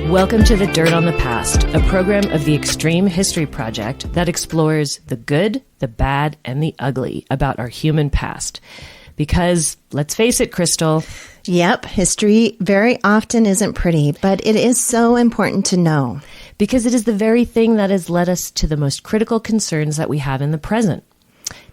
Welcome to The Dirt on the Past, a program of the Extreme History Project that explores the good, the bad, and the ugly about our human past. Because, let's face it, Crystal. Yep, history very often isn't pretty, but it is so important to know. Because it is the very thing that has led us to the most critical concerns that we have in the present.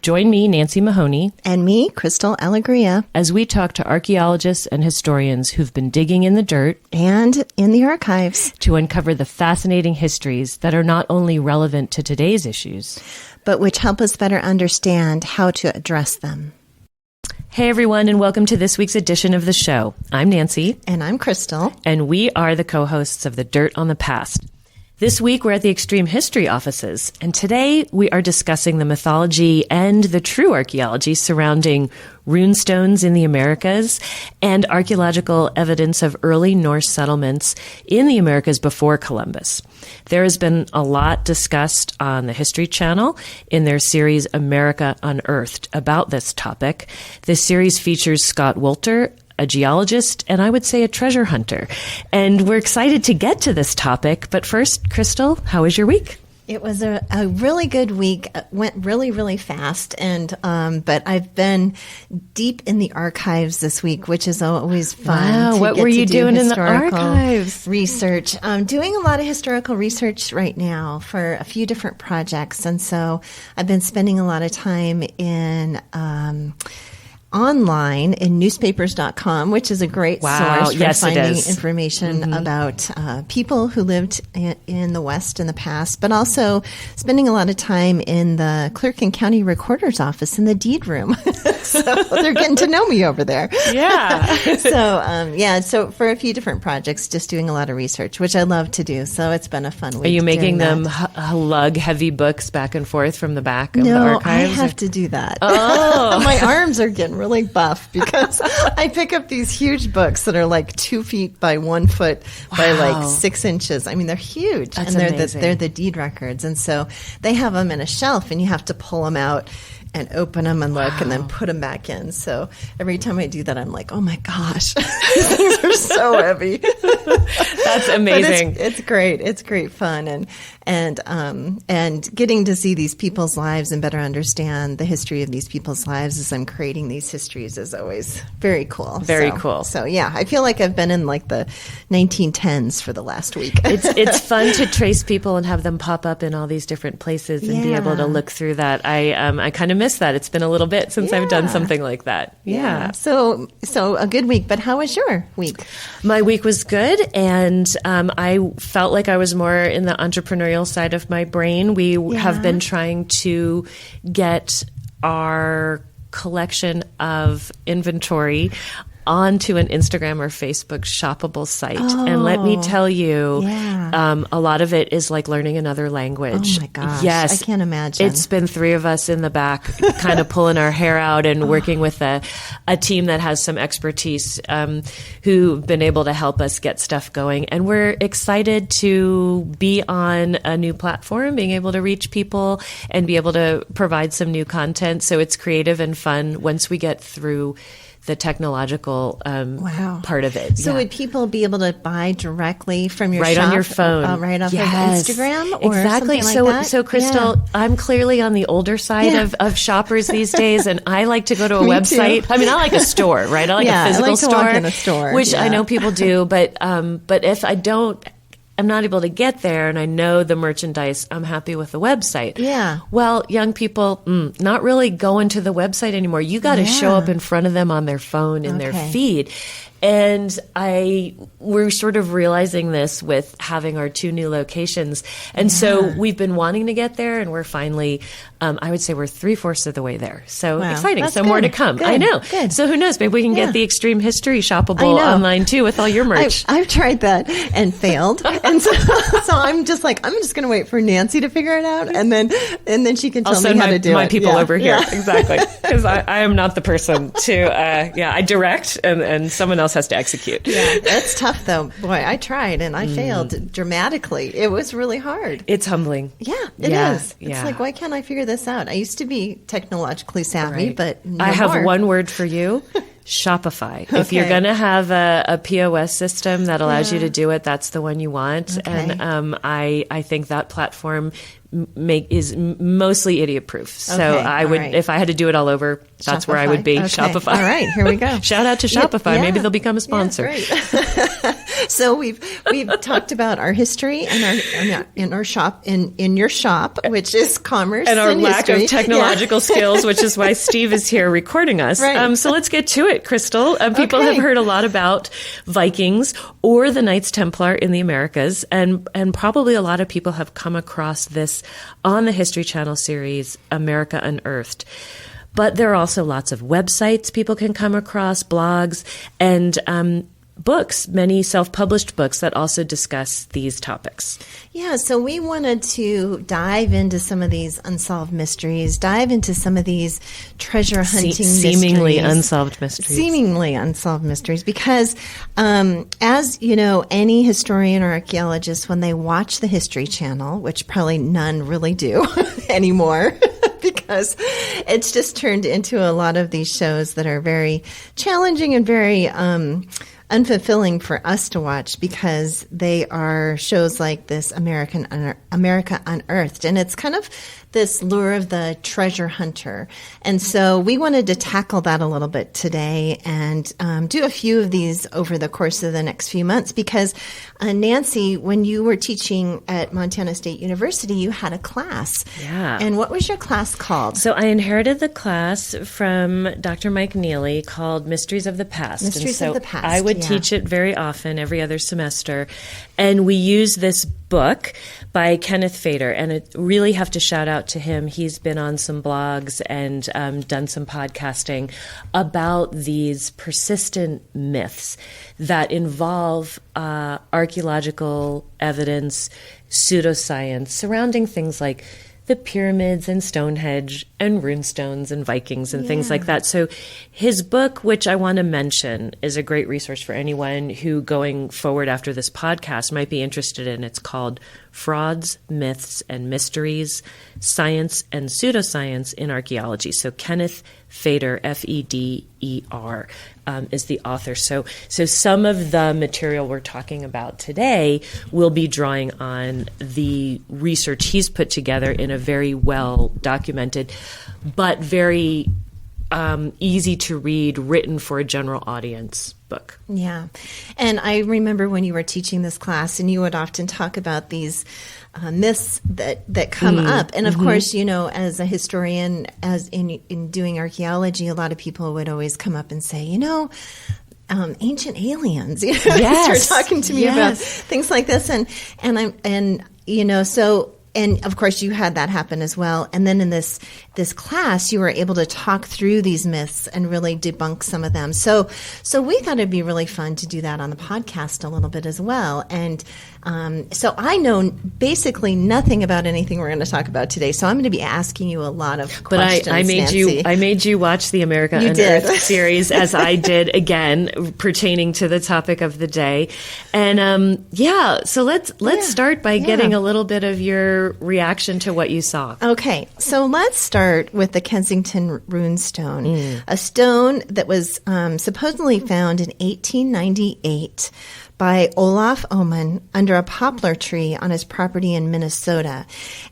Join me, Nancy Mahoney. And me, Crystal Alegria. As we talk to archaeologists and historians who've been digging in the dirt and in the archives to uncover the fascinating histories that are not only relevant to today's issues, but which help us better understand how to address them. Hey everyone, and welcome to this week's edition of the show. I'm Nancy. And I'm Crystal. And we are the co-hosts of The Dirt on the Past. This week, we're at the Extreme History offices, and today we are discussing the mythology and the true archaeology surrounding runestones in the Americas and archaeological evidence of early Norse settlements in the Americas before Columbus. There has been a lot discussed on the History Channel in their series America Unearthed about this topic. This series features Scott Wolter, a geologist, and I would say a treasure hunter. And we're excited to get to this topic. But first, Crystal, how was your week? It was a really good week. It went really, really fast. And but I've been deep in the archives this week, which is always fun. Wow, what were you doing in the archives? Research. I'm doing a lot of historical research right now for a few different projects. And so I've been spending a lot of time in online in newspapers.com, which is a great source for finding information about people who lived in the West in the past, but also spending a lot of time in the Clerk and County Recorder's office in the deed room. So they're getting to know me over there. Yeah. So for a few different projects, just doing a lot of research, which I love to do. So it's been a fun week. Are you making them lug heavy books back and forth from the back of the archives? No, I have to do that. Oh. My arms are getting really buff because I pick up these huge books that are like 2 feet by 1 foot by like 6 inches. I mean, they're huge. That's and amazing. They're the deed records. And so they have them in a shelf and you have to pull them out and open them and look and then put them back in. So every time I do that, I'm like, oh my gosh, these things are so heavy. That's amazing. It's great. It's great fun. And getting to see these people's lives and better understand the history of these people's lives as I'm creating these histories is always very cool. Very cool. So yeah, I feel like I've been in like the 1910s for the last week. It's fun to trace people and have them pop up in all these different places and be able to look through that. I kind of miss that. It's been a little bit since I've done something like that. Yeah. So a good week. But how was your week? My week was good, and I felt like I was more in the entrepreneurial side of my brain. We have been trying to get our collection of inventory onto an Instagram or Facebook shoppable site. And let me tell you, a lot of it is like learning another language. Oh my gosh. Yes. I can't imagine. It's been 3 of us in the back kind of pulling our hair out and working with a team that has some expertise who've been able to help us get stuff going. And we're excited to be on a new platform, being able to reach people and be able to provide some new content. So it's creative and fun once we get through the technological part of it. So would people be able to buy directly from your shop? Right on your phone. Right off of Instagram or exactly. something like that? So Crystal, I'm clearly on the older side of shoppers these days, and I like to go to a website. Too. I mean, I like a store, right? I like a physical I like to store. Walk in a store. Which I know people do, but if I'm not able to get there and I know the merchandise, I'm happy with the website. Yeah. Well, young people, not really going to the website anymore. You got to show up in front of them on their phone in their feed. And we're sort of realizing this with having our 2 new locations. And so we've been wanting to get there, and we're finally, I would say we're 3/4 of the way there. So exciting. That's so good. more to come. Good. I know. Good. So who knows? Maybe we can get the Extreme History shoppable online too with all your merch. I've tried that and failed. And so I'm just like, I'm just going to wait for Nancy to figure it out. And then she can tell me how to do it. My people over here. Yeah. Exactly. Because I am not the person to, I direct and someone else has to execute. Yeah, that's tough though. Boy, I tried and I failed dramatically. It was really hard. It's humbling. Yeah, it is. Yeah. It's like, why can't I figure this out? I used to be technologically savvy, but no I have more. one word for you. Shopify. Okay. If you're going to have a POS system that allows you to do it, that's the one you want. Okay. And I think that platform is mostly idiot-proof. So I would, if I had to do it all over, that's Shopify. Where I would be. Okay. Shopify. All right, here we go. Shout out to Shopify. Maybe they'll become a sponsor. Yeah, so we've talked about our history and in your shop, which is commerce and our lack history. Of technological skills, which is why Steve is here recording us. Right. So let's get to it, Crystal. People have heard a lot about Vikings or the Knights Templar in the Americas, and probably a lot of people have come across this on the History Channel series, America Unearthed. But there are also lots of websites people can come across, blogs, and books, many self-published books that also discuss these topics. Yeah, so we wanted to dive into some of these unsolved mysteries, dive into some of these treasure hunting seemingly mysteries. Seemingly unsolved mysteries, because as you know, any historian or archaeologist, when they watch the History Channel, which probably none really do anymore, because it's just turned into a lot of these shows that are very challenging and very unfulfilling for us to watch, because they are shows like this America Unearthed, and it's kind of this lure of the treasure hunter. And so we wanted to tackle that a little bit today and do a few of these over the course of the next few months, because Nancy, when you were teaching at Montana State University, you had a class. Yeah. And what was your class called? So I inherited the class from Dr. Mike Neely called Mysteries of the Past. Mysteries of the Past. I would teach it very often, every other semester. And we use this book by Kenneth Fader, and I really have to shout out to him. He's been on some blogs and done some podcasting about these persistent myths that involve archaeological evidence, pseudoscience surrounding things like the pyramids and Stonehenge and Runestones and Vikings and things like that. So his book, which I want to mention, is a great resource for anyone who going forward after this podcast might be interested in. It's called Frauds, Myths, and Mysteries, Science and Pseudoscience in Archaeology. So Kenneth Fader, Feder, is the author. So some of the material we're talking about today will be drawing on the research he's put together in a very well documented, but very easy to read, written for a general audience book. Yeah. And I remember when you were teaching this class, and you would often talk about these myths that come up. And of course, you know, as a historian, as in doing archaeology, a lot of people would always come up and say, you know, ancient aliens, you know, start talking to me about things like this. And you know, so, and of course you had that happen as well. And then in this class, you were able to talk through these myths and really debunk some of them. So we thought it'd be really fun to do that on the podcast a little bit as well. And so I know basically nothing about anything we're going to talk about today. So I'm going to be asking you a lot of questions. But I made you watch the America Unearthed series, as I did again, pertaining to the topic of the day. And so let's start by getting a little bit of your reaction to what you saw. Okay, so let's start with the Kensington Runestone, a stone that was supposedly found in 1898 by Olaf Oman under a poplar tree on his property in Minnesota.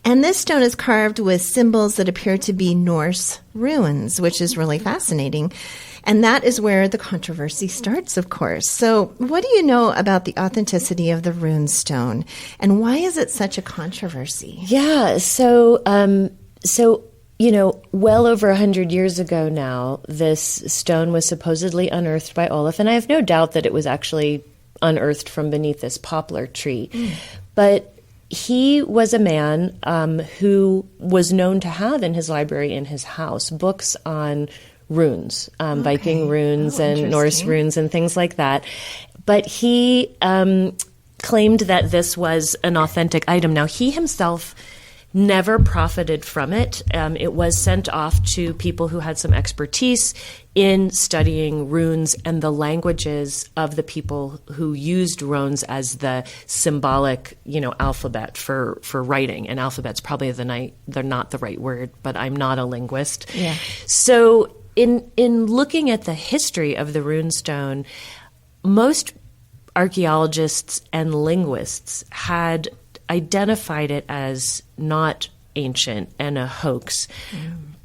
And this stone is carved with symbols that appear to be Norse runes, which is really fascinating. And that is where the controversy starts, of course. So what do you know about the authenticity of the runestone, and why is it such a controversy? Yeah, so you know, well over 100 years ago now, this stone was supposedly unearthed by Olaf, and I have no doubt that it was actually unearthed from beneath this poplar tree. But he was a man who was known to have in his library in his house books on runes, Viking runes and Norse runes and things like that. But he claimed that this was an authentic item. Now, he himself never profited from it. It was sent off to people who had some expertise in studying runes and the languages of the people who used runes as the symbolic, you know, alphabet for writing. And alphabet's probably they're not the right word, but I'm not a linguist. Yeah. So in looking at the history of the runestone, most archaeologists and linguists had identified it as not ancient and a hoax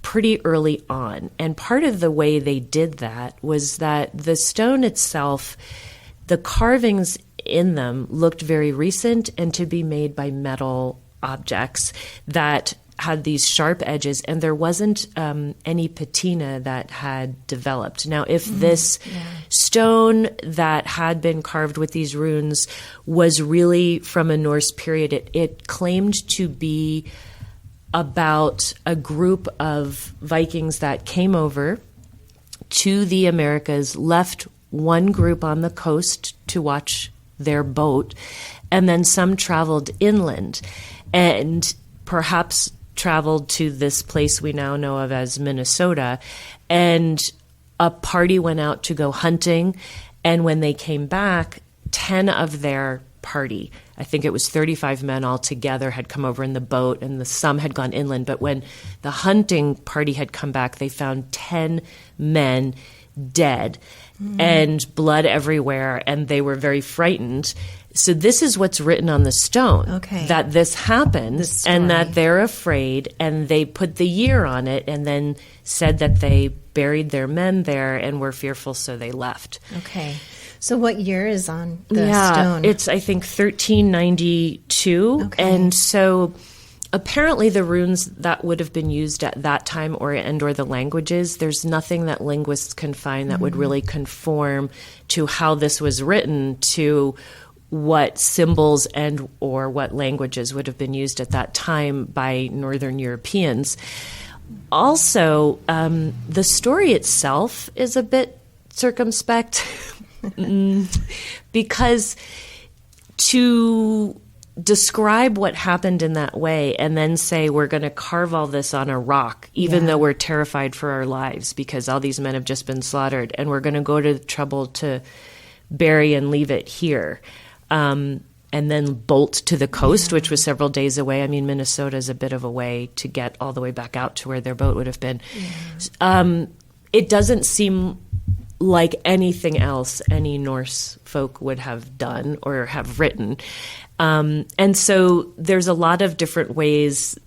pretty early on. And part of the way they did that was that the stone itself, the carvings in them looked very recent and to be made by metal objects that had these sharp edges, and there wasn't any patina that had developed. Now, if this stone that had been carved with these runes was really from a Norse period, it claimed to be about a group of Vikings that came over to the Americas, left one group on the coast to watch their boat, and then some traveled inland and perhaps traveled to this place we now know of as Minnesota, and a party went out to go hunting, and when they came back, 10 of their party, I think it was 35 men altogether, had come over in the boat, and some had gone inland, but when the hunting party had come back, they found 10 men dead and blood everywhere, and they were very frightened. So this is what's written on the stone, that this happened and that they're afraid, and they put the year on it and then said that they buried their men there and were fearful, so they left. Okay. So what year is on the stone? It's, I think, 1392. Okay. And so apparently the runes that would have been used at that time or the languages, there's nothing that linguists can find that would really conform to how this was written to what symbols and or what languages would have been used at that time by Northern Europeans. Also, the story itself is a bit circumspect because to describe what happened in that way and then say we're going to carve all this on a rock, even though we're terrified for our lives because all these men have just been slaughtered, and we're going to go to the trouble to bury and leave it here. And then bolt to the coast, which was several days away. I mean, Minnesota is a bit of a way to get all the way back out to where their boat would have been. Yeah. It doesn't seem like anything else any Norse folk would have done or have written. And so there's a lot of different ways.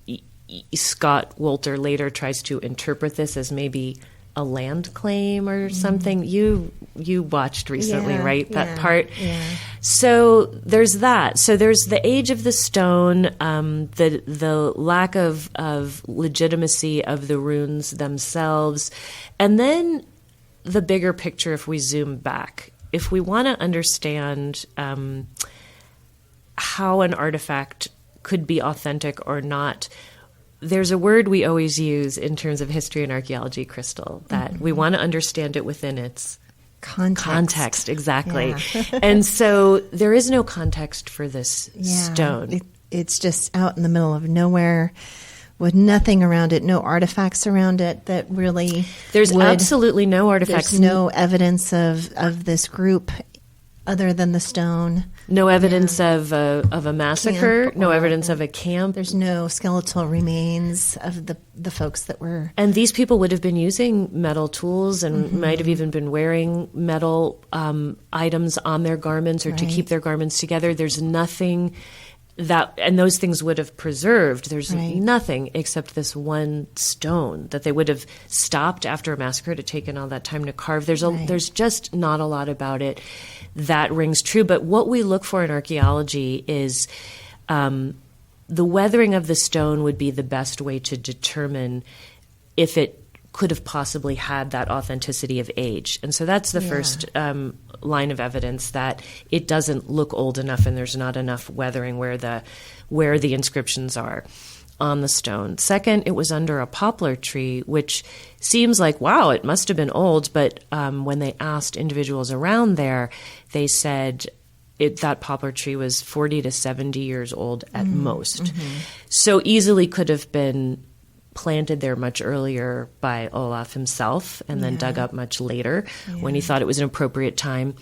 Scott Wolter later tries to interpret this as maybe a land claim or something. You watched recently, right? That part. Yeah. So there's that. So there's the age of the stone, the lack of legitimacy of the runes themselves, and then the bigger picture. If we zoom back, if we want to understand how an artifact could be authentic or not, there's a word we always use in terms of history and archaeology, Crystal, that we want to understand it within its context. Exactly. Yeah. And so there is no context for this stone. It's just out in the middle of nowhere with nothing around it, no artifacts around it that really... There's absolutely no artifacts. There's no evidence of this group other than the stone. No evidence of a massacre, no evidence of a camp. There's no skeletal remains of the folks that were... And these people would have been using metal tools and might have even been wearing metal items on their garments or to keep their garments together. There's nothing that... And those things would have preserved. There's nothing except this one stone that they would have stopped after a massacre to taken all that time to carve. There's just not a lot about it that rings true. But what we look for in archaeology is the weathering of the stone would be the best way to determine if it could have possibly had that authenticity of age. And so that's the first line of evidence, that it doesn't look old enough and there's not enough weathering where the inscriptions are on the stone. Second, it was under a poplar tree, which seems like, wow, it must have been old. But when they asked individuals around there, they said that poplar tree was 40 to 70 years old at most. So easily could have been planted there much earlier by Olaf himself and then dug up much later when he thought it was an appropriate time.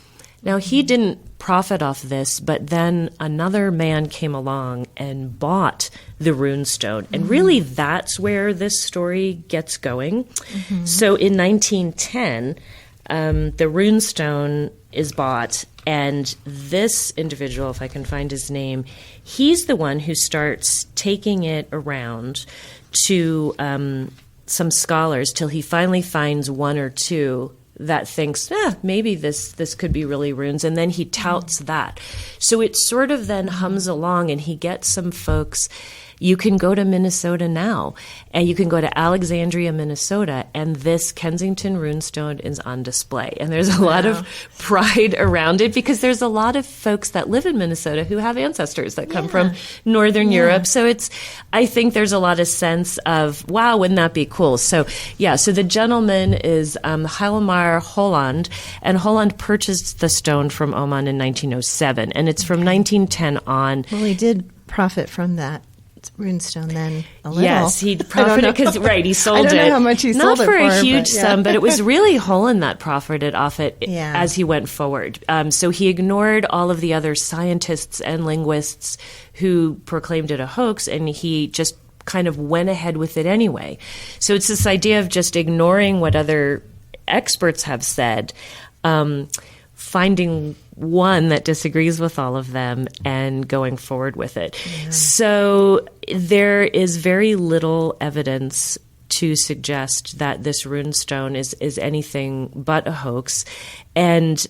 Now, he didn't profit off this, but then another man came along and bought the runestone. And really, that's where this story gets going. So in 1910, the runestone is bought, and this individual, if I can find his name, he's the one who starts taking it around to some scholars till he finally finds one or two that thinks, maybe this could be really runes, and then he touts that. So it sort of then hums along, and he gets some folks. You can go to Minnesota now, and you can go to Alexandria, Minnesota, and this Kensington runestone is on display. And there's a lot of pride around it because there's a lot of folks that live in Minnesota who have ancestors that come from Northern Europe. So I think there's a lot of sense of, wow, wouldn't that be cool? So, so the gentleman is Hjalmar Holland, and Holland purchased the stone from Oman in 1907, and it's from 1910 on. Well, he did profit from that runestone then a little. Yes, he profited because he sold it. I don't know how much he sold it for. Not for a huge sum, but it was really Holland that profited off it as he went forward. So he ignored all of the other scientists and linguists who proclaimed it a hoax, and he just kind of went ahead with it anyway. So it's this idea of just ignoring what other experts have said, finding one that disagrees with all of them and going forward with it. So there is very little evidence to suggest that this runestone is anything but a hoax. And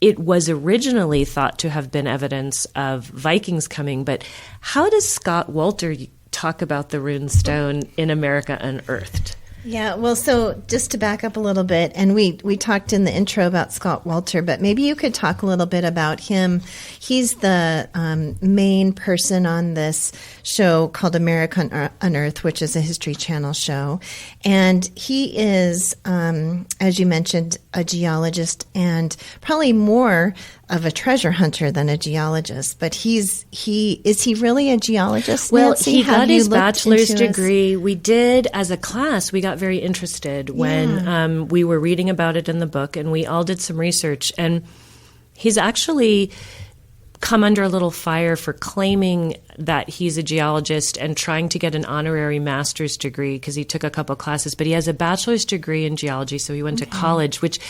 it was originally thought to have been evidence of Vikings coming, but how does Scott Wolter talk about the runestone in America Unearthed? Yeah, well, so just to back up a little bit, and we talked in the intro about Scott Wolter, but maybe you could talk a little bit about him. He's the main person on this show called America Unearthed, which is a History Channel show. And he is, as you mentioned, a geologist and probably more of a treasure hunter than a geologist, but is he really a geologist? Well, Nancy? he got his bachelor's degree. We did, as a class, we got very interested when we were reading about it in the book, and we all did some research. And he's actually come under a little fire for claiming that he's a geologist and trying to get an honorary master's degree because he took a couple classes, but he has a bachelor's degree in geology, so he went to college, which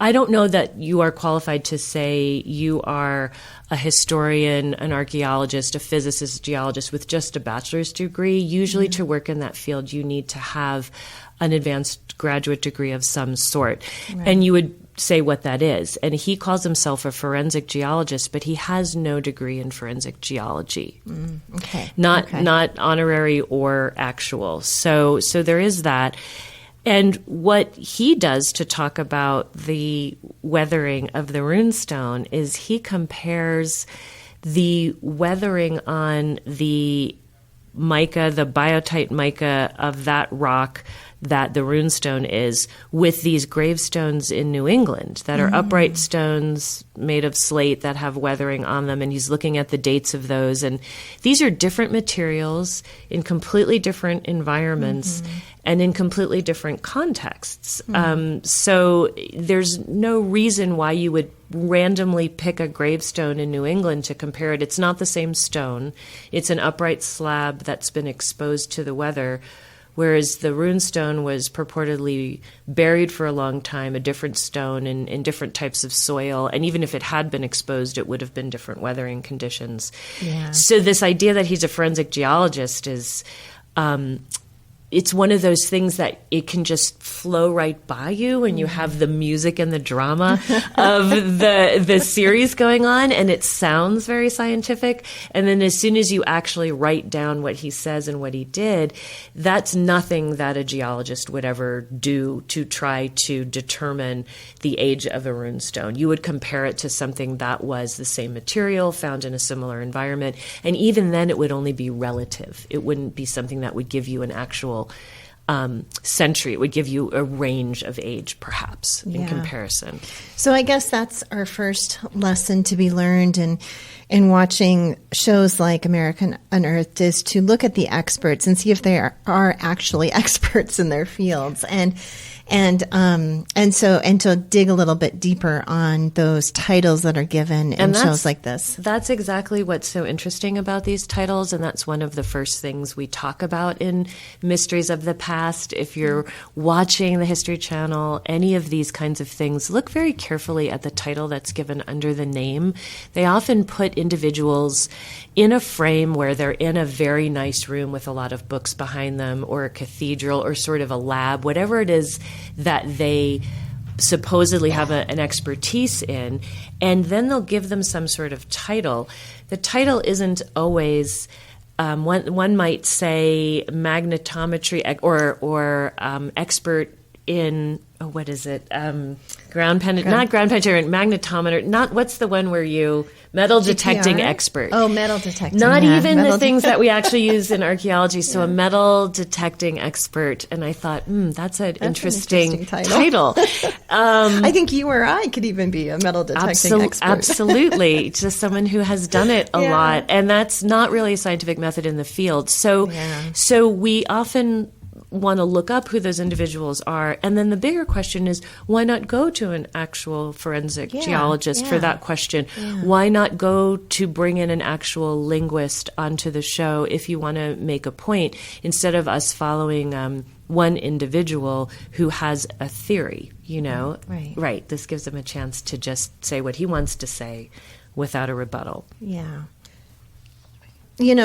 I don't know that you are qualified to say you are a historian, an archaeologist, a physicist, geologist with just a bachelor's degree. Usually to work in that field, you need to have an advanced graduate degree of some sort. And you would say what that is. And he calls himself a forensic geologist, but he has no degree in forensic geology. Not honorary or actual. So there is that. And what he does to talk about the weathering of the runestone is he compares the weathering on the mica, the biotite mica of that rock that the runestone is, with these gravestones in New England that are upright stones made of slate that have weathering on them. And he's looking at the dates of those. And these are different materials in completely different environments and in completely different contexts. So there's no reason why you would randomly pick a gravestone in New England to compare it. It's not the same stone. It's an upright slab that's been exposed to the weather, whereas the runestone was purportedly buried for a long time, a different stone in different types of soil. And even if it had been exposed, it would have been different weathering conditions. So this idea that he's a forensic geologist is it's one of those things that it can just flow right by you when you have the music and the drama of the series going on, and it sounds very scientific. And then as soon as you actually write down what he says and what he did, that's nothing that a geologist would ever do to try to determine the age of a runestone. You would compare it to something that was the same material, found in a similar environment, and even then it would only be relative. It wouldn't be something that would give you an actual century. It would give you a range of age, perhaps, in comparison. So I guess that's our first lesson to be learned in watching shows like America Unearthed, is to look at the experts and see if they are actually experts in their fields. And And to dig a little bit deeper on those titles that are given in shows like this. That's exactly what's so interesting about these titles, and that's one of the first things we talk about in Mysteries of the Past. If you're watching the History Channel, any of these kinds of things, look very carefully at the title that's given under the name. They often put individuals in a frame where they're in a very nice room with a lot of books behind them, or a cathedral, or sort of a lab, whatever it is that they supposedly have an expertise in, and then they'll give them some sort of title. The title isn't always one might say magnetometry or expert in what is it? Not ground penetrating, magnetometer. Not what's the one where you metal detecting expert. Oh, metal detecting. Not even the things that we actually use in archaeology. So a metal detecting expert. And I thought, that's an interesting title. I think you or I could even be a metal detecting expert. Absolutely. Just someone who has done it a lot. And that's not really a scientific method in the field. So we often want to look up who those individuals are. And then the bigger question is, why not go to an actual forensic geologist for that question? Yeah. Why not go to bring in an actual linguist onto the show if you want to make a point, instead of us following one individual who has a theory, Right. This gives him a chance to just say what he wants to say without a rebuttal. Yeah.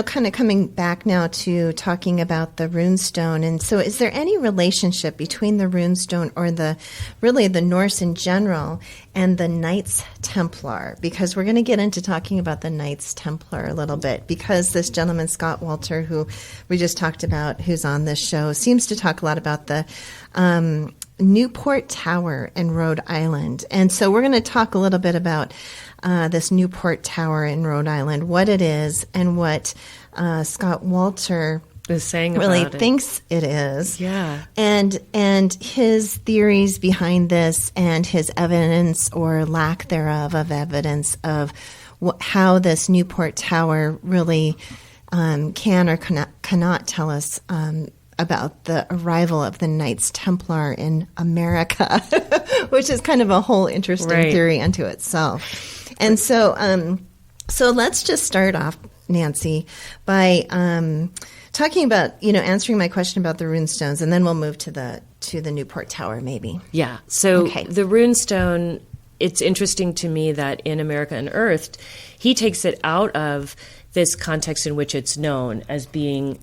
Kind of coming back now to talking about the runestone. And so is there any relationship between the runestone or the Norse in general and the Knights Templar? Because we're going to get into talking about the Knights Templar a little bit, because this gentleman, Scott Walter, who we just talked about, who's on this show, seems to talk a lot about the Newport Tower in Rhode Island. And so we're going to talk a little bit about this Newport Tower in Rhode Island, what it is, and what Scott Walter is saying really about thinks it is. Yeah. And his theories behind this, and his evidence or lack thereof of evidence of how this Newport Tower really can or cannot tell us about the arrival of the Knights Templar in America, which is kind of a whole interesting theory unto itself. And so let's just start off, Nancy, by talking about, answering my question about the runestones, and then we'll move to the Newport Tower, maybe. Yeah. So the runestone, it's interesting to me that in America Unearthed, he takes it out of this context in which it's known as being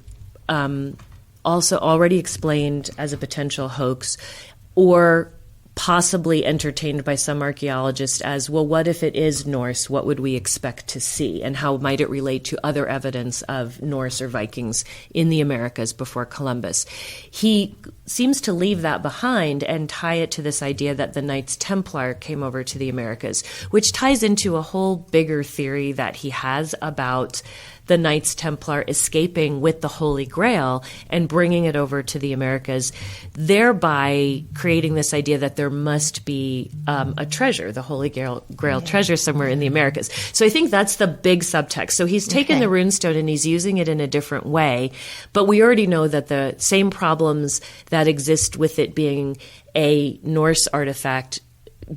also already explained as a potential hoax, or possibly entertained by some archaeologists as, well, what if it is Norse? What would we expect to see? And how might it relate to other evidence of Norse or Vikings in the Americas before Columbus? He seems to leave that behind and tie it to this idea that the Knights Templar came over to the Americas, which ties into a whole bigger theory that he has about the Knights Templar escaping with the Holy Grail and bringing it over to the Americas, thereby creating this idea that there must be a treasure, the Holy Grail treasure somewhere in the Americas. So I think that's the big subtext. So he's taken the runestone and he's using it in a different way, but we already know that the same problems that exist with it being a Norse artifact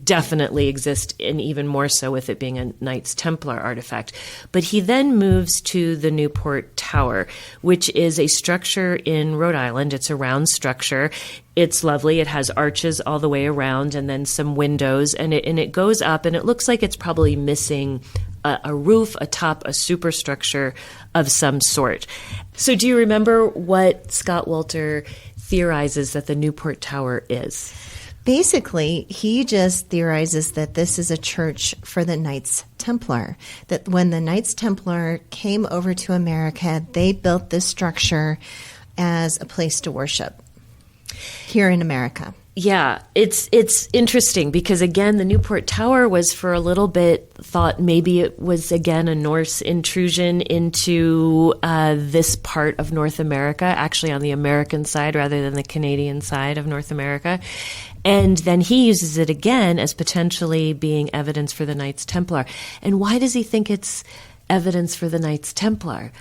definitely exist, and even more so with it being a Knights Templar artifact. But he then moves to the Newport Tower, which is a structure in Rhode Island. It's a round structure. It's lovely. It has arches all the way around and then some windows, and it goes up, and it looks like it's probably missing a roof atop a superstructure of some sort. So do you remember what Scott Walter theorizes that the Newport Tower is? Basically, he just theorizes that this is a church for the Knights Templar, that when the Knights Templar came over to America, they built this structure as a place to worship here in America. Yeah, it's interesting because, again, the Newport Tower was for a little bit thought maybe it was, again, a Norse intrusion into this part of North America, actually on the American side rather than the Canadian side of North America. And then he uses it again as potentially being evidence for the Knights Templar. And why does he think it's evidence for the Knights Templar?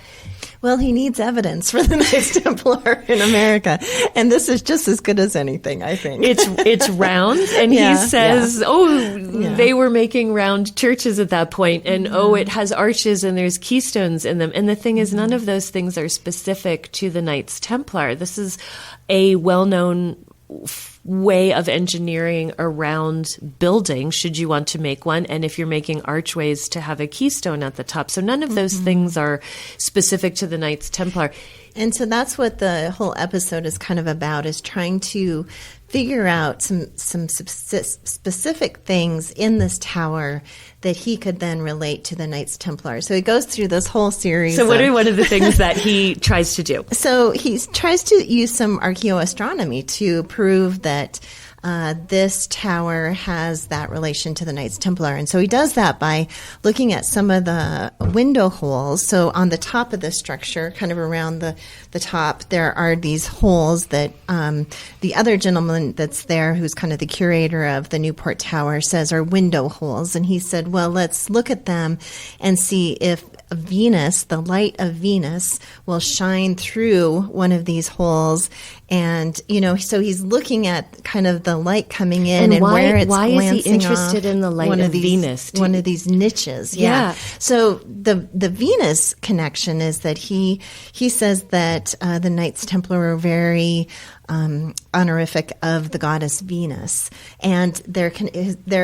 Well, he needs evidence for the Knights Templar in America. And this is just as good as anything, I think. It's round. And he says, they were making round churches at that point. And, it has arches and there's keystones in them. And the thing is, none of those things are specific to the Knights Templar. This is a well-known way of engineering around buildings, should you want to make one, and if you're making archways, to have a keystone at the top. So none of those things are specific to the Knights Templar. And so that's what the whole episode is kind of about, is trying to figure out some specific things in this tower that he could then relate to the Knights Templar. So he goes through this whole series. So what are one of the things that he tries to do? So he tries to use some archaeoastronomy to prove that this tower has that relation to the Knights Templar. And so he does that by looking at some of the window holes. So on the top of the structure, kind of around the top, there are these holes that the other gentleman that's there, who's kind of the curator of the Newport Tower, says are window holes. And he said, well, let's look at them and see if Venus, the light of Venus, will shine through one of these holes. And, so he's looking at kind of the light coming in and where it's glancing off. Why is he interested in the light of Venus? One of these niches. Yeah. So the Venus connection is that he says that the Knights Templar were very honorific of the goddess Venus and their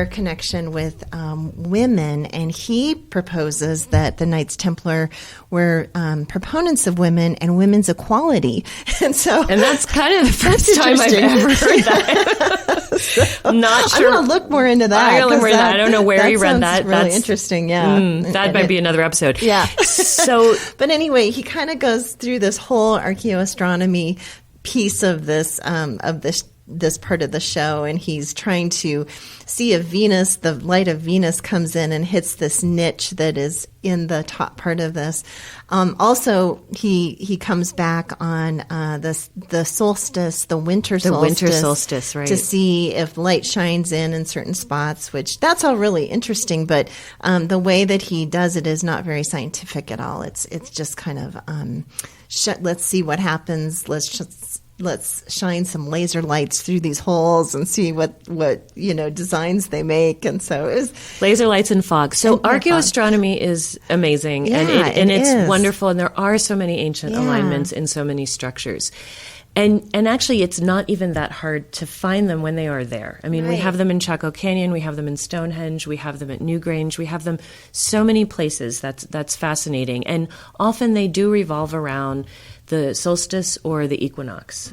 connection with women. And he proposes that the Knights Templar were proponents of women and women's equality. And that's kind of the first time I've ever heard that. I'm not sure. I'm going to look more into that. I'm going to look more into that. I don't know where you read that. Really interesting. Yeah. That might be another episode. Yeah. But anyway, he kind of goes through this whole archaeoastronomy piece of this part of the show, and he's trying to see if Venus, the light of Venus, comes in and hits this niche that is in the top part of this. Also, he comes back on the solstice, the winter solstice, right, to see if light shines in certain spots. Which that's all really interesting, but the way that he does it is not very scientific at all. It's just kind of let's see what happens. Let's shine some laser lights through these holes and see what designs they make. And so it was laser lights and fog. So archaeoastronomy is amazing, and it's wonderful. And there are so many ancient alignments in so many structures. And actually, it's not even that hard to find them when they are there. I mean, we have them in Chaco Canyon, we have them in Stonehenge, we have them at Newgrange, we have them so many places. That's fascinating. And often they do revolve around the solstice or the equinox.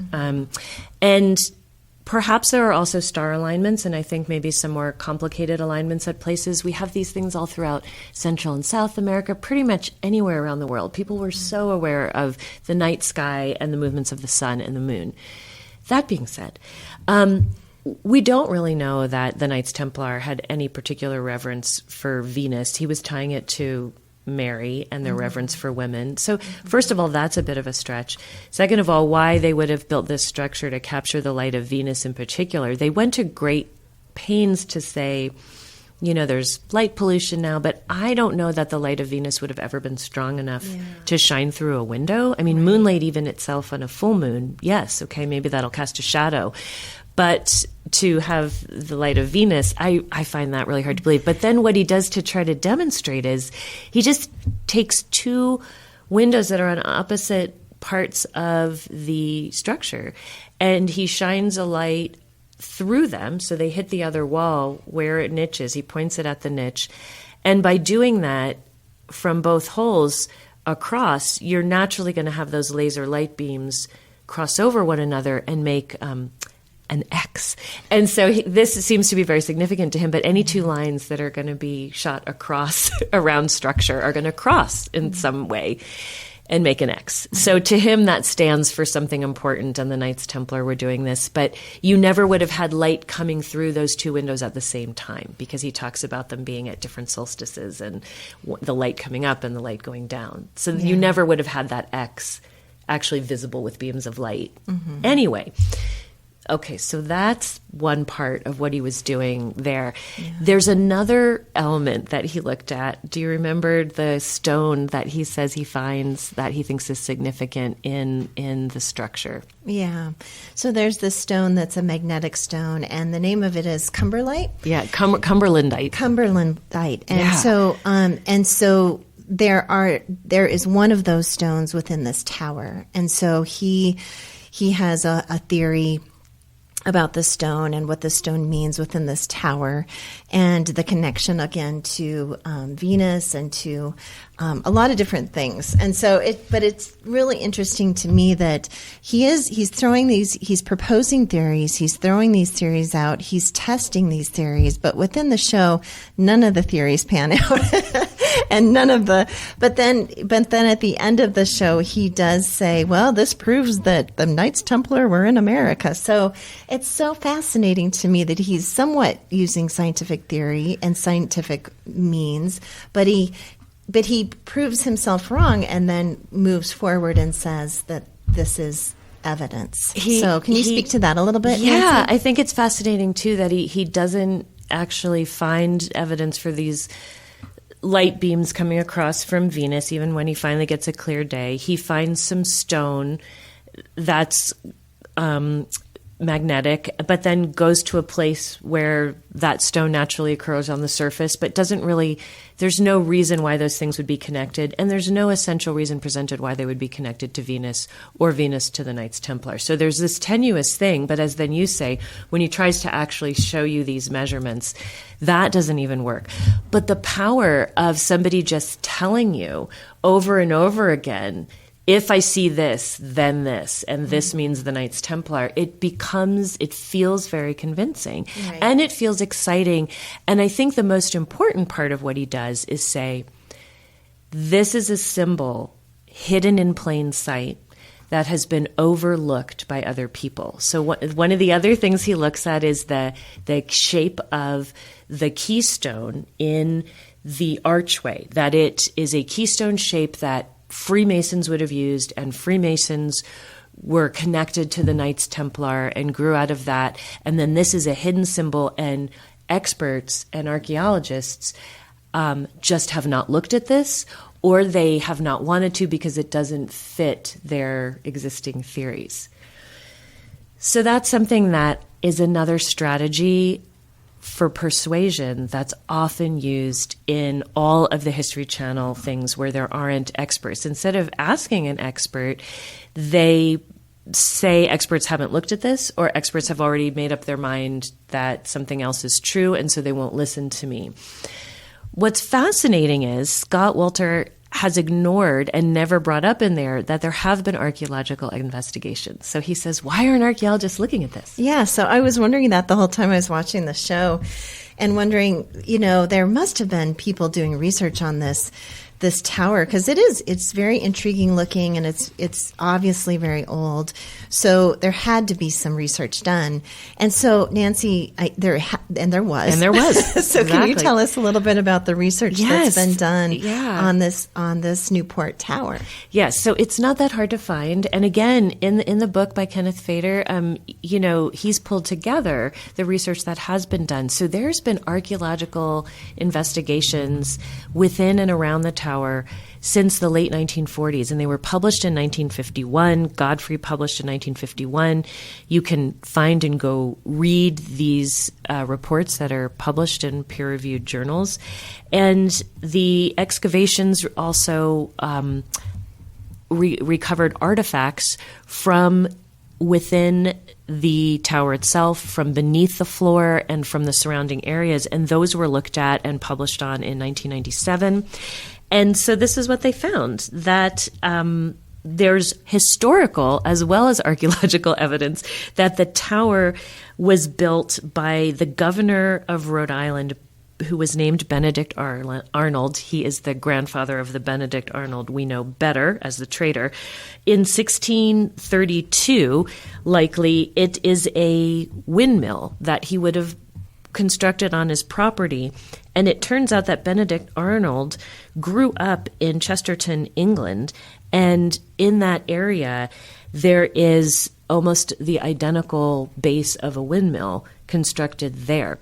And perhaps there are also star alignments, and I think maybe some more complicated alignments at places. We have these things all throughout Central and South America, pretty much anywhere around the world. People were so aware of the night sky and the movements of the sun and the moon. That being said, we don't really know that the Knights Templar had any particular reverence for Venus. He was tying it to Mary and their reverence for women. So first of all, that's a bit of a stretch. Second of all, why they would have built this structure to capture the light of Venus in particular. They went to great pains to say, there's light pollution now, but I don't know that the light of Venus would have ever been strong enough to shine through a window. I mean, moonlight even itself on a full moon, yes, okay, maybe that'll cast a shadow. But to have the light of Venus, I find that really hard to believe. But then what he does to try to demonstrate is he just takes two windows that are on opposite parts of the structure, and he shines a light through them so they hit the other wall where it niches. He points it at the niche. And by doing that from both holes across, you're naturally going to have those laser light beams cross over one another and make an X. And so this seems to be very significant to him, but any two lines that are going to be shot across a round structure are going to cross in some way and make an X. So to him, that stands for something important, and the Knights Templar were doing this. But you never would have had light coming through those two windows at the same time, because he talks about them being at different solstices and the light coming up and the light going down. So you never would have had that X actually visible with beams of light. Anyway, Okay, so that's one part of what he was doing there. Yeah. There's another element that he looked at. Do you remember the stone that he says he finds that he thinks is significant in the structure? Yeah. So there's this stone that's a magnetic stone, and the name of it is cumberlite. Yeah, Cumberlandite. Cumberlandite. And so there is one of those stones within this tower. And so he has a theory about the stone and what the stone means within this tower, and the connection again to Venus and to a lot of different things. And so but it's really interesting to me that he's proposing theories, he's throwing these theories out, he's testing these theories, but within the show, none of the theories pan out. And but then at the end of the show, he does say, well, this proves that the Knights Templar were in America. So it's so fascinating to me that he's somewhat using scientific theory and scientific means, but he proves himself wrong and then moves forward and says that this is evidence. So can you speak to that a little bit? Yeah, Nancy? I think it's fascinating, too, that he doesn't actually find evidence for these light beams coming across from Venus, even when he finally gets a clear day. He finds some stone that's magnetic, but then goes to a place where that stone naturally occurs on the surface, but there's no reason why those things would be connected, and there's no essential reason presented why they would be connected to Venus or Venus to the Knights Templar. So there's this tenuous thing, but as then you say, when he tries to actually show you these measurements, that doesn't even work. But the power of somebody just telling you over and over again, if I see this, then this, and this means the Knights Templar, it feels very convincing. Right. And it feels exciting. And I think the most important part of what he does is say, this is a symbol hidden in plain sight that has been overlooked by other people. So one of the other things he looks at is the shape of the keystone in the archway, that it is a keystone shape that Freemasons would have used, and Freemasons were connected to the Knights Templar and grew out of that. And then this is a hidden symbol, and experts and archaeologists just have not looked at this, or they have not wanted to because it doesn't fit their existing theories. So that's something that is another strategy for persuasion that's often used in all of the History Channel things where there aren't experts. Instead of asking an expert, they say experts haven't looked at this, or experts have already made up their mind that something else is true, and so they won't listen to me. What's fascinating is Scott Wolter has ignored and never brought up in there that there have been archaeological investigations. So he says, why aren't archaeologists looking at this? Yeah, so I was wondering that the whole time I was watching the show, and wondering, there must have been people doing research on this tower, because it's very intriguing looking, and it's obviously very old. So there had to be some research done. And so Nancy, there was. So exactly. Can you tell us a little bit about the research that's been done on this Newport Tower? Yes. So it's not that hard to find. And again, in the book by Kenneth Fader, he's pulled together the research that has been done. So there's been archaeological investigations within and around the tower since the late 1940s, and they were published in 1951. Godfrey published in 1951. You can find and go read these reports that are published in peer-reviewed journals. And the excavations also recovered artifacts from within the tower itself, from beneath the floor, and from the surrounding areas. And those were looked at and published on in 1997. And so this is what they found, that there's historical as well as archaeological evidence that the tower was built by the governor of Rhode Island, who was named Benedict Arnold. He is the grandfather of the Benedict Arnold we know better as the traitor. In 1632, likely, it is a windmill that he would have constructed on his property. And it turns out that Benedict Arnold grew up in Chesterton, England. And in that area, there is almost the identical base of a windmill constructed there.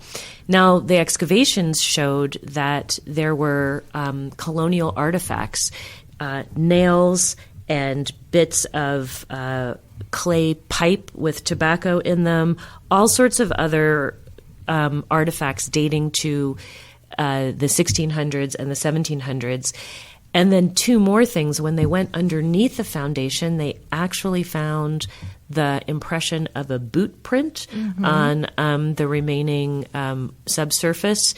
Now, the excavations showed that there were colonial artifacts, nails and bits of clay pipe with tobacco in them, all sorts of other artifacts dating to the 1600s and the 1700s. And then two more things. When they went underneath the foundation, they actually found the impression of a boot print on the remaining subsurface,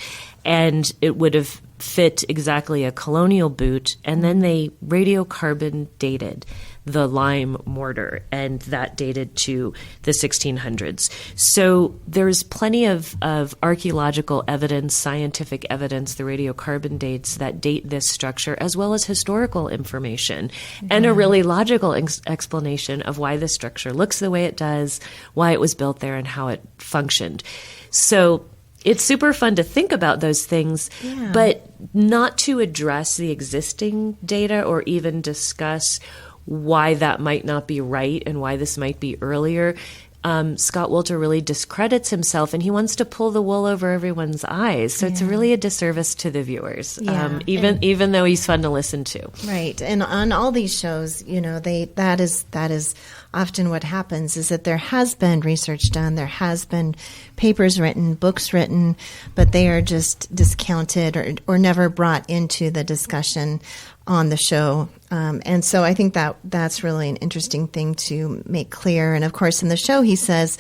and it would have fit exactly a colonial boot. And then they radiocarbon dated the lime mortar, and that dated to the 1600s. So there's plenty of archaeological evidence, scientific evidence, the radiocarbon dates that date this structure, as well as historical information, and a really logical explanation of why this structure looks the way it does, why it was built there, and how it functioned. So it's super fun to think about those things, but not to address the existing data or even discuss why that might not be right and why this might be earlier. Scott Wolter really discredits himself, and he wants to pull the wool over everyone's eyes. So it's really a disservice to the viewers, even though he's fun to listen to. Right. And on all these shows, that is often what happens, is that there has been research done, there has been papers written, books written, but they are just discounted or never brought into the discussion on the show. And so I think that's really an interesting thing to make clear. And of course, in the show, he says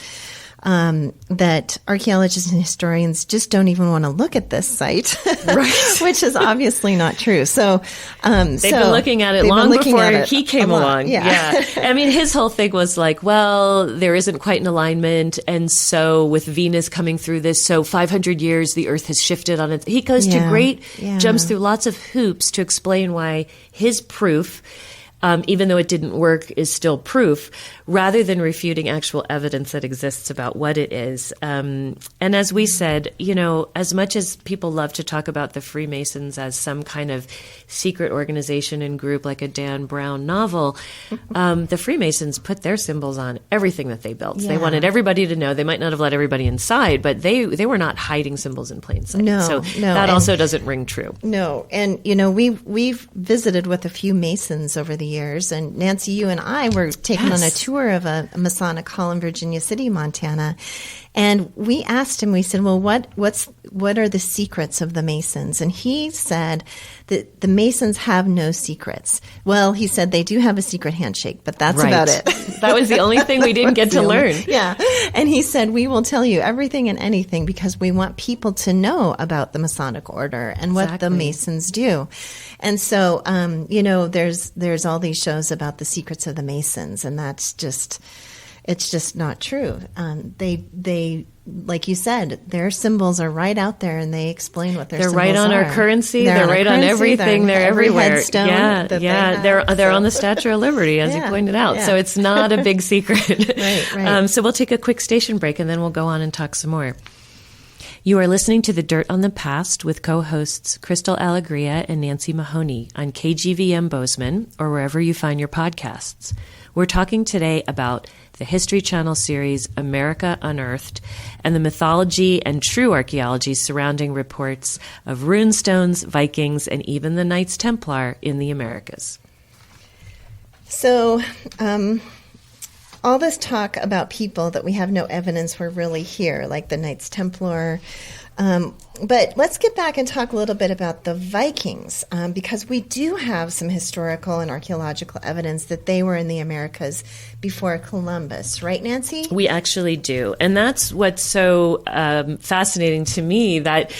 that archaeologists and historians just don't even want to look at this site, right. Which is obviously not true. So they've been looking at it long before he came along. Yeah. I mean, his whole thing was like, well, there isn't quite an alignment, and so with Venus coming through this, so 500 years the Earth has shifted on it. He goes to jumps through lots of hoops to explain why his proof, even though it didn't work, is still proof, rather than refuting actual evidence that exists about what it is. And as we said, as much as people love to talk about the Freemasons as some kind of secret organization and group like a Dan Brown novel, the Freemasons put their symbols on everything that they built. Yeah. They wanted everybody to know. They might not have let everybody inside, but they were not hiding symbols in plain sight. No. That also doesn't ring true. No. And, we've visited with a few Masons over the years. And Nancy, you and I were taken on a tour of a Masonic hall in Virginia City, Montana. And we asked him, we said, well, what are the secrets of the Masons? And he said that the Masons have no secrets. Well, he said they do have a secret handshake, but that's about it. That was the only thing we didn't get to learn. Yeah. And he said, we will tell you everything and anything because we want people to know about the Masonic order and what the Masons do. And so, there's all these shows about the secrets of the Masons, and it's just not true. They like you said, their symbols are right out there, and they explain what their symbols are. They're right on our currency. They're right on everything. They're everywhere. Yeah. They're on the Statue of Liberty, as you pointed out. Yeah. So it's not a big secret. Right. So we'll take a quick station break, and then we'll go on and talk some more. You are listening to The Dirt on the Past with co-hosts Crystal Alegria and Nancy Mahoney on KGVM Bozeman or wherever you find your podcasts. We're talking today about the History Channel series America Unearthed and the mythology and true archaeology surrounding reports of runestones, Vikings, and even the Knights Templar in the Americas. So, all this talk about people that we have no evidence were really here, like the Knights Templar. But let's get back and talk a little bit about the Vikings, because we do have some historical and archaeological evidence that they were in the Americas before Columbus. Right, Nancy? We actually do. And that's what's so fascinating to me that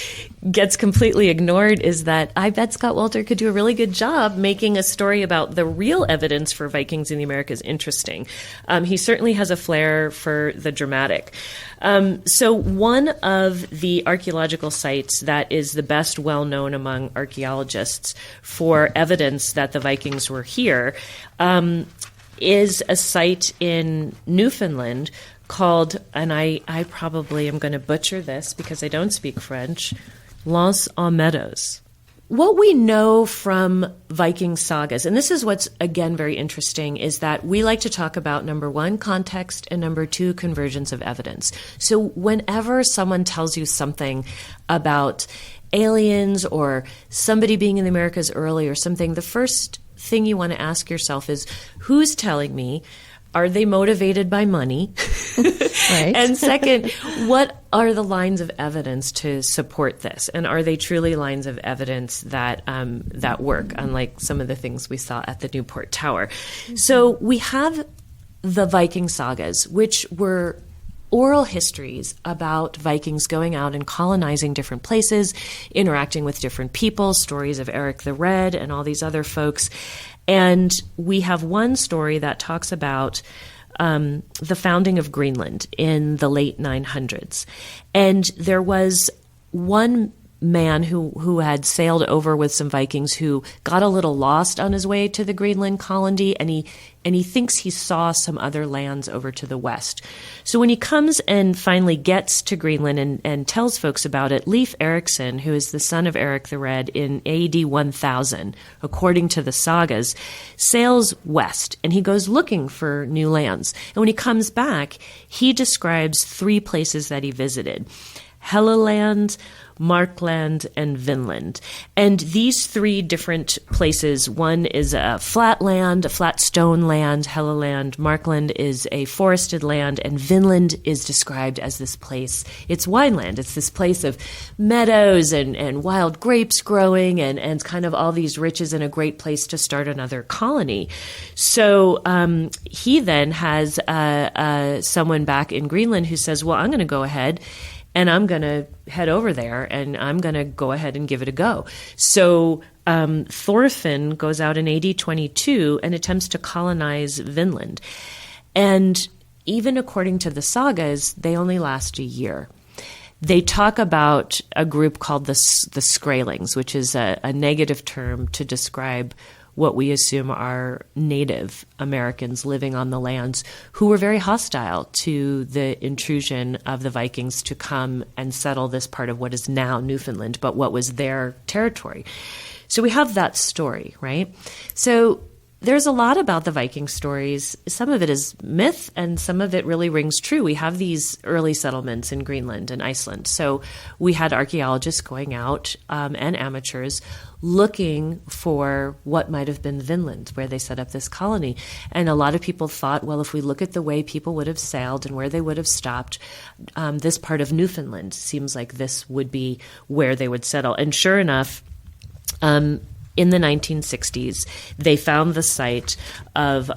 gets completely ignored is that I bet Scott Wolter could do a really good job making a story about the real evidence for Vikings in the Americas interesting. He certainly has a flair for the dramatic. So one of the archaeological sites that is the best well-known among archaeologists for evidence that the Vikings were here is a site in Newfoundland called, and I probably am going to butcher this because I don't speak French, Les Meadows. what we know from Viking sagas, and this is what's, again, very interesting, is that we like to talk about, number one, context, and number two, convergence of evidence. So whenever someone tells you something about aliens or somebody being in the Americas early or something, the first thing you want to ask yourself is, who's telling me? Are they motivated by money? Right. And second, what are the lines of evidence to support this? And are they truly lines of evidence that that work, unlike some of the things we saw at the Newport Tower? Mm-hmm. So we have the Viking sagas, which were oral histories about Vikings going out and colonizing different places, interacting with different people, stories of Eric the Red and all these other folks. And we have one story that talks about the founding of Greenland in the late 900s. And there was one man who had sailed over with some Vikings who got a little lost on his way to the Greenland colony, and he thinks he saw some other lands over to the west. So when he comes and finally gets to Greenland and tells folks about it, Leif Erikson, who is the son of Eric the Red in AD 1000, according to the sagas, sails west, and he goes looking for new lands. And when he comes back, he describes three places that he visited: Helluland, Markland, and Vinland. And these three different places, one is a flat land, a flat stone land, Helluland. Markland is a forested land, and Vinland is described as this place. It's wineland. It's this place of meadows and wild grapes growing and kind of all these riches, and a great place to start another colony. So he then has someone back in Greenland who says, well, I'm going to go ahead and I'm going to head over there, and I'm going to go ahead and give it a go. So Thorfinn goes out in AD 22 and attempts to colonize Vinland. And even according to the sagas, they only last a year. They talk about a group called the Skraelings, which is a negative term to describe what we assume are Native Americans living on the lands, who were very hostile to the intrusion of the Vikings to come and settle this part of what is now Newfoundland, but what was their territory. So we have that story, right? So there's a lot about the Viking stories. Some of it is myth, and some of it really rings true. We have these early settlements in Greenland and Iceland. So we had archaeologists going out and amateurs looking for what might have been Vinland, where they set up this colony. And a lot of people thought, well, if we look at the way people would have sailed and where they would have stopped, this part of Newfoundland seems like this would be where they would settle. And sure enough, in the 1960s, they found the site of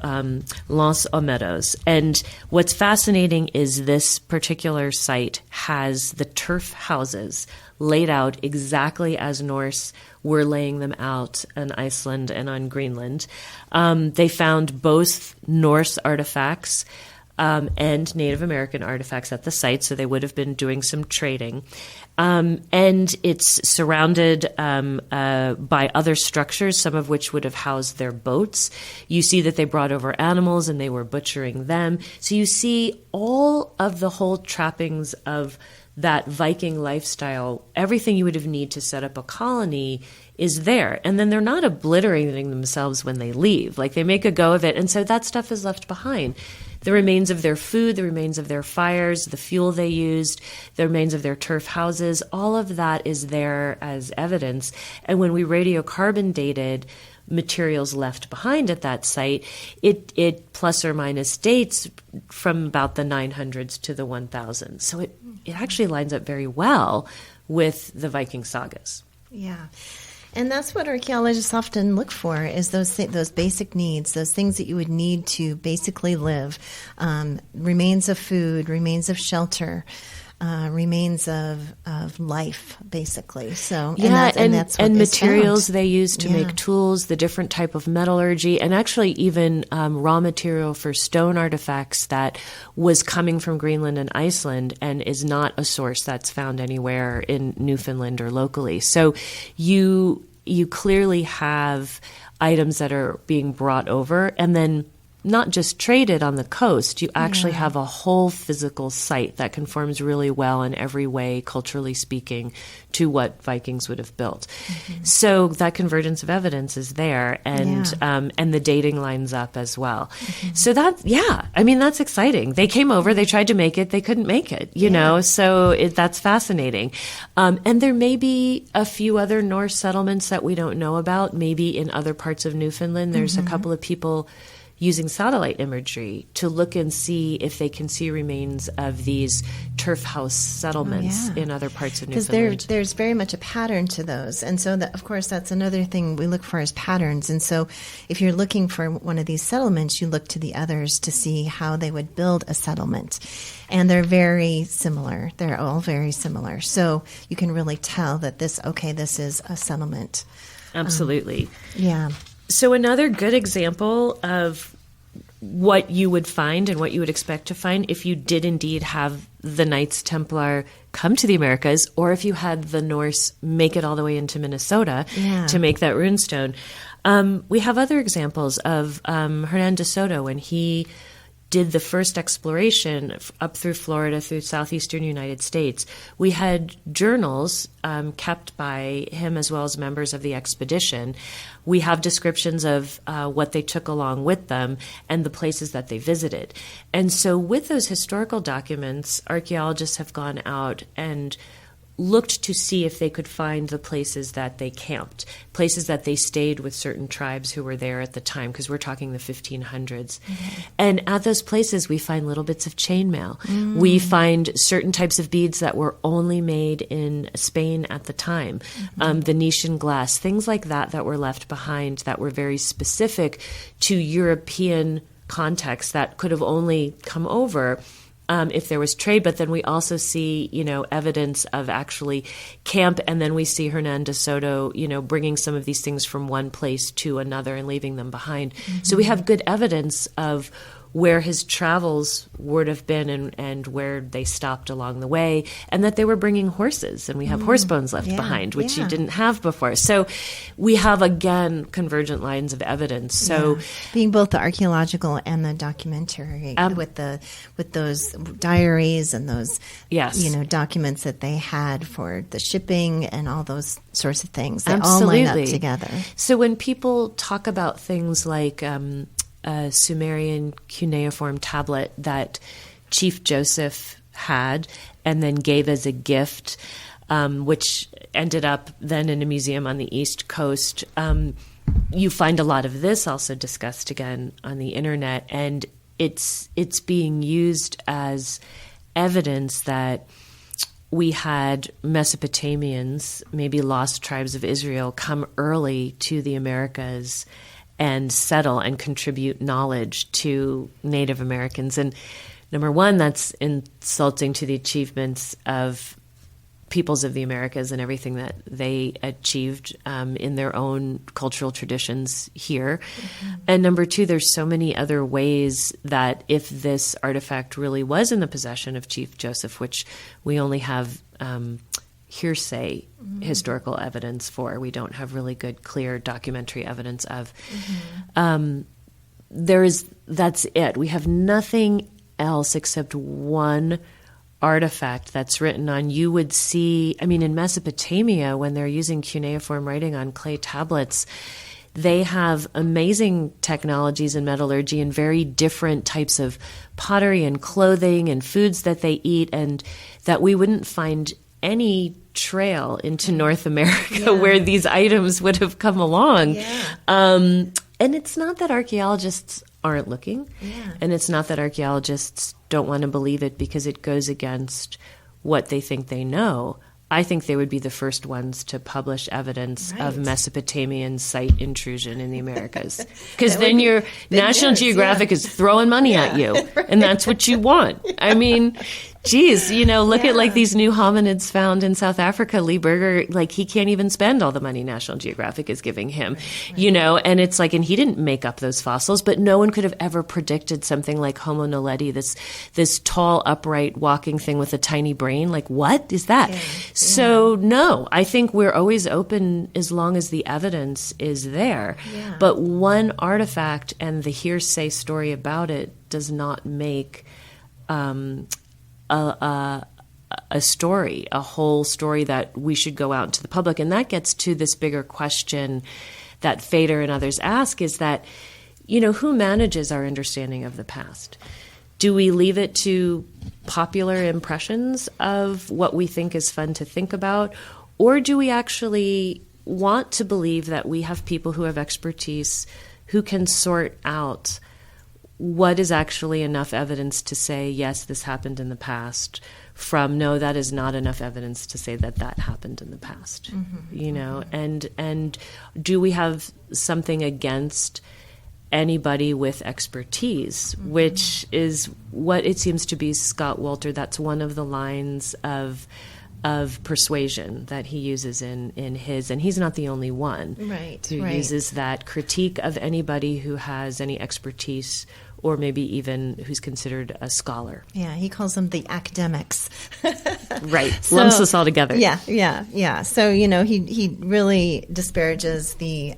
Los Olmedos. And what's fascinating is this particular site has the turf houses laid out exactly as Norse were laying them out on Iceland and on Greenland. They found both Norse artifacts and Native American artifacts at the site, so they would have been doing some trading. And it's surrounded by other structures, some of which would have housed their boats. You see that they brought over animals and they were butchering them. So you see all of the whole trappings of that Viking lifestyle. Everything you would have need to set up a colony is there. And then they're not obliterating themselves when they leave. Like, they make a go of it. And so that stuff is left behind. The remains of their food, the remains of their fires, the fuel they used, the remains of their turf houses, all of that is there as evidence. And when we radiocarbon dated materials left behind at that site, it plus or minus dates from about the 900s to the 1000s. So it actually lines up very well with the Viking sagas. Yeah. And that's what archaeologists often look for, is those basic needs, those things that you would need to basically live. Remains of food, remains of shelter, remains of life, basically. So and that's what materials found. They use to make tools, the different type of metallurgy, and actually even raw material for stone artifacts that was coming from Greenland and Iceland and is not a source that's found anywhere in Newfoundland or locally. So you clearly have items that are being brought over, and then not just traded on the coast, you actually have a whole physical site that conforms really well in every way, culturally speaking, to what Vikings would have built. So that convergence of evidence is there, and the dating lines up as well. So that, I mean, that's exciting. They came over, they tried to make it, they couldn't make it, you know, so that's fascinating. And there may be a few other Norse settlements that we don't know about, maybe in other parts of Newfoundland. There's a couple of people using satellite imagery to look and see if they can see remains of these turf house settlements in other parts of Newfoundland. Because there's very much a pattern to those. And so, of course, that's another thing we look for is patterns. And so if you're looking for one of these settlements, you look to the others to see how they would build a settlement. And they're very similar. They're all very similar. So you can really tell that this is a settlement. Absolutely. Yeah. So another good example of what you would find and what you would expect to find if you did indeed have the Knights Templar come to the Americas, or if you had the Norse make it all the way into Minnesota to make that runestone. We have other examples of Hernan de Soto when he did the first exploration up through Florida, through southeastern United States. We had journals kept by him as well as members of the expedition. We have descriptions of what they took along with them and the places that they visited. And so with those historical documents, archaeologists have gone out and looked to see if they could find the places that they camped, places that they stayed with certain tribes who were there at the time, because we're talking the 1500s. And at those places, we find little bits of chainmail. We find certain types of beads that were only made in Spain at the time, Venetian glass, things like that that were left behind that were very specific to European context that could have only come over if there was trade. But then we also see, evidence of actually camp, and then we see Hernan de Soto, bringing some of these things from one place to another and leaving them behind. So we have good evidence of where his travels would have been and where they stopped along the way, and that they were bringing horses, and we have horse bones left behind, which you didn't have before. So we have, again, convergent lines of evidence. So being both the archaeological and the documentary with those diaries and those documents that they had for the shipping and all those sorts of things, they all line up together. So when people talk about things like a Sumerian cuneiform tablet that Chief Joseph had and then gave as a gift, which ended up then in a museum on the East Coast. You find a lot of this also discussed again on the internet, and it's being used as evidence that we had Mesopotamians, maybe lost tribes of Israel, come early to the Americas and settle and contribute knowledge to Native Americans. And number one, that's insulting to the achievements of peoples of the Americas and everything that they achieved in their own cultural traditions here. And number two, there's so many other ways that if this artifact really was in the possession of Chief Joseph, which we only have hearsay historical evidence for, we don't have really good, clear documentary evidence of. That's it. We have nothing else except one artifact that's written on. You would see, in Mesopotamia, when they're using cuneiform writing on clay tablets, they have amazing technologies in metallurgy and very different types of pottery and clothing and foods that they eat, and that we wouldn't find any trail into North America where these items would have come along. And it's not that archaeologists aren't looking, and it's not that archaeologists don't want to believe it because it goes against what they think they know. I think they would be the first ones to publish evidence of Mesopotamian site intrusion in the Americas. Because then your National Geographic is throwing money at you, and that's what you want. Geez, look at like these new hominids found in South Africa. Lee Berger, like he can't even spend all the money National Geographic is giving him, right. And it's like, and he didn't make up those fossils, but no one could have ever predicted something like Homo naledi, this tall, upright walking thing with a tiny brain. Like, what is that? Yeah. So no, I think we're always open as long as the evidence is there. Yeah. But one artifact and the hearsay story about it does not make a story, a whole story that we should go out into the public. And that gets to this bigger question that Fader and others ask is that, who manages our understanding of the past? Do we leave it to popular impressions of what we think is fun to think about? Or do we actually want to believe that we have people who have expertise who can sort out what is actually enough evidence to say, yes, this happened in the past, from no, that is not enough evidence to say that that happened in the past, and do we have something against anybody with expertise, which is what it seems to be Scott Wolter. That's one of the lines of persuasion that he uses in his, and he's not the only one who uses that critique of anybody who has any expertise or maybe even who's considered a scholar. Yeah, he calls them the academics. Right, lumps us all together. Yeah. So, he really disparages the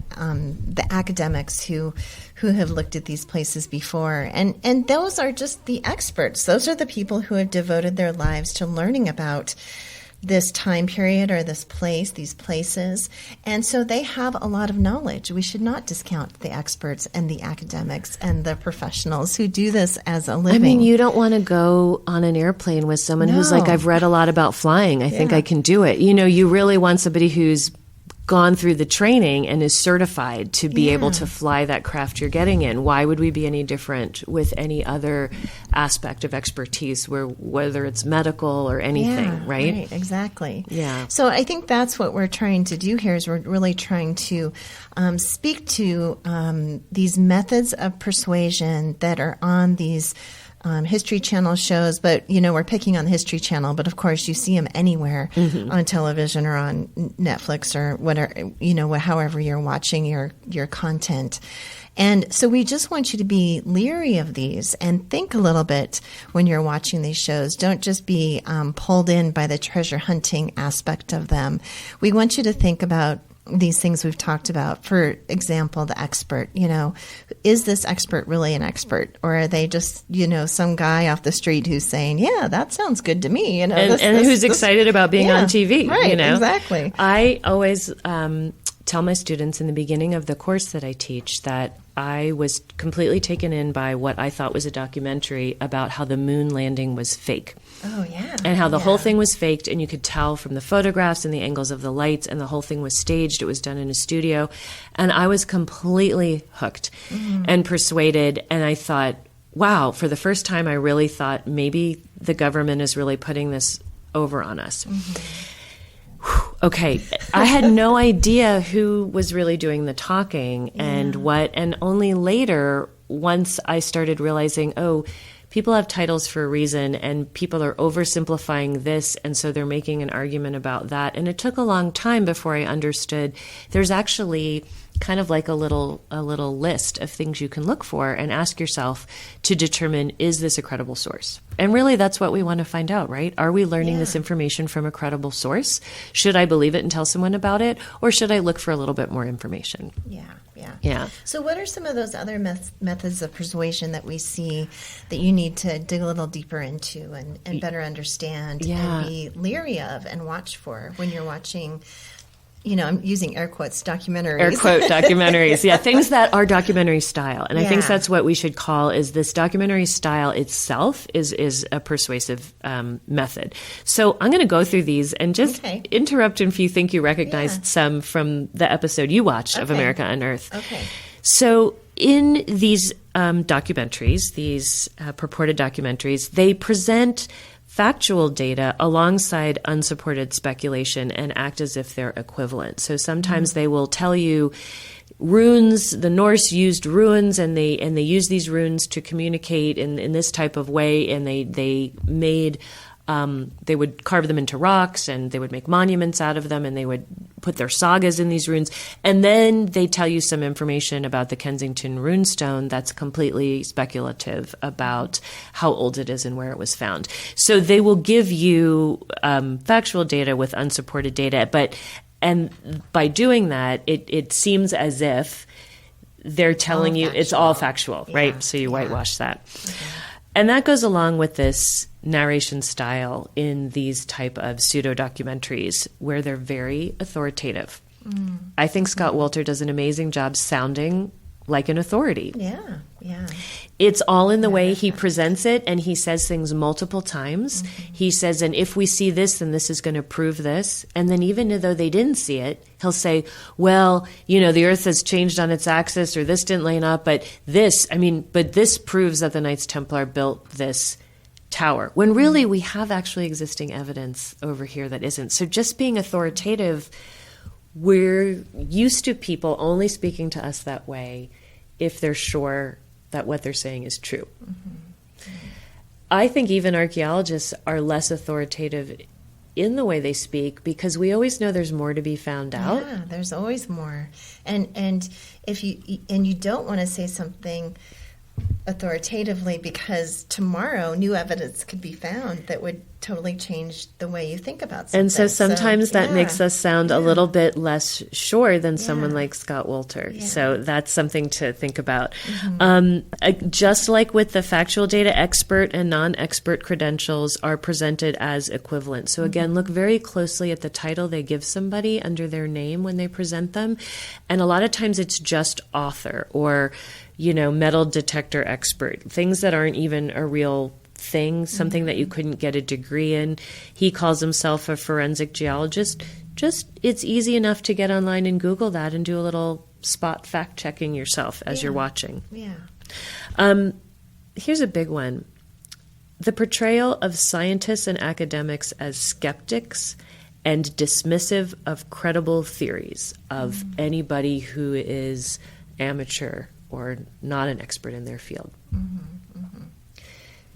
academics who have looked at these places before. And those are just the experts. Those are the people who have devoted their lives to learning about this time period or this place, these places. And so they have a lot of knowledge. We should not discount the experts and the academics and the professionals who do this as a living. I mean, you don't want to go on an airplane with someone who's like, I've read a lot about flying. I think I can do it. You really want somebody who's gone through the training and is certified to be able to fly that craft you're getting in. Why would we be any different with any other aspect of expertise, whether it's medical or anything, right? Right, exactly. Yeah. So I think that's what we're trying to do here is we're really trying to speak to these methods of persuasion that are on these History Channel shows, but we're picking on the History Channel, but of course you see them anywhere on television or on Netflix or whatever, however you're watching your content. And so we just want you to be leery of these and think a little bit when you're watching these shows. Don't just be pulled in by the treasure hunting aspect of them. We want you to think about these things we've talked about. For example, the expert, is this expert really an expert? Or are they just, some guy off the street who's saying, yeah, that sounds good to me, and who's excited about being on TV, right, exactly. I always tell my students in the beginning of the course that I teach that I was completely taken in by what I thought was a documentary about how the moon landing was fake. Oh, yeah. And how the whole thing was faked, and you could tell from the photographs and the angles of the lights, and the whole thing was staged. It was done in a studio. And I was completely hooked and persuaded, and I thought, wow, for the first time I really thought maybe the government is really putting this over on us. Okay, I had no idea who was really doing the talking and what, and only later, once I started realizing, people have titles for a reason, and people are oversimplifying this, and so they're making an argument about that. And it took a long time before I understood there's actually kind of like a little list of things you can look for and ask yourself to determine, is this a credible source? And really, that's what we want to find out, right? Are we learning this information from a credible source? Should I believe it and tell someone about it? Or should I look for a little bit more information? Yeah. So what are some of those other methods of persuasion that we see that you need to dig a little deeper into and better understand and be leery of and watch for when you're watching, I'm using air quotes, documentaries. Air quote documentaries. Yeah, things that are documentary style. And I think that's what we should call is this documentary style itself is a persuasive method. So I'm going to go through these and just interrupt if you think you recognized some from the episode you watched of America Unearthed. Okay. So in these documentaries, these purported documentaries, they present factual data alongside unsupported speculation and act as if they're equivalent. So sometimes they will tell you runes, the Norse used runes, and they used these runes to communicate in this type of way, and they made They would carve them into rocks, and they would make monuments out of them, and they would put their sagas in these runes. And then they tell you some information about the Kensington runestone that's completely speculative about how old it is and where it was found. So they will give you factual data with unsupported data, and by doing that, it seems as if they're telling you it's all factual, right? So you whitewash that. And that goes along with this narration style in these type of pseudo-documentaries where they're very authoritative. I think Scott Wolter does an amazing job sounding like an authority. Yeah. It's all in the way he presents it, and he says things multiple times. He says, and if we see this, then this is going to prove this. And then even though they didn't see it, he'll say, well, the Earth has changed on its axis, or this didn't line up, but this proves that the Knights Templar built this tower. When really we have actually existing evidence over here that isn't. So just being authoritative, we're used to people only speaking to us that way if they're sure that what they're saying is true. I think even archaeologists are less authoritative in the way they speak because we always know there's more to be found out. Yeah, there's always more. And if you don't want to say something authoritatively because tomorrow new evidence could be found that would totally change the way you think about something. And so sometimes that makes us sound a little bit less sure than someone like Scott Wolter. Yeah. So that's something to think about. Just like with the factual data, expert and non-expert credentials are presented as equivalent. So again, look very closely at the title they give somebody under their name when they present them. And a lot of times it's just author or metal detector expert, things that aren't even a real thing, something that you couldn't get a degree in. He calls himself a forensic geologist. It's easy enough to get online and Google that and do a little spot fact checking yourself as you're watching. Yeah. Here's a big one. The portrayal of scientists and academics as skeptics and dismissive of credible theories of anybody who is amateur or not an expert in their field.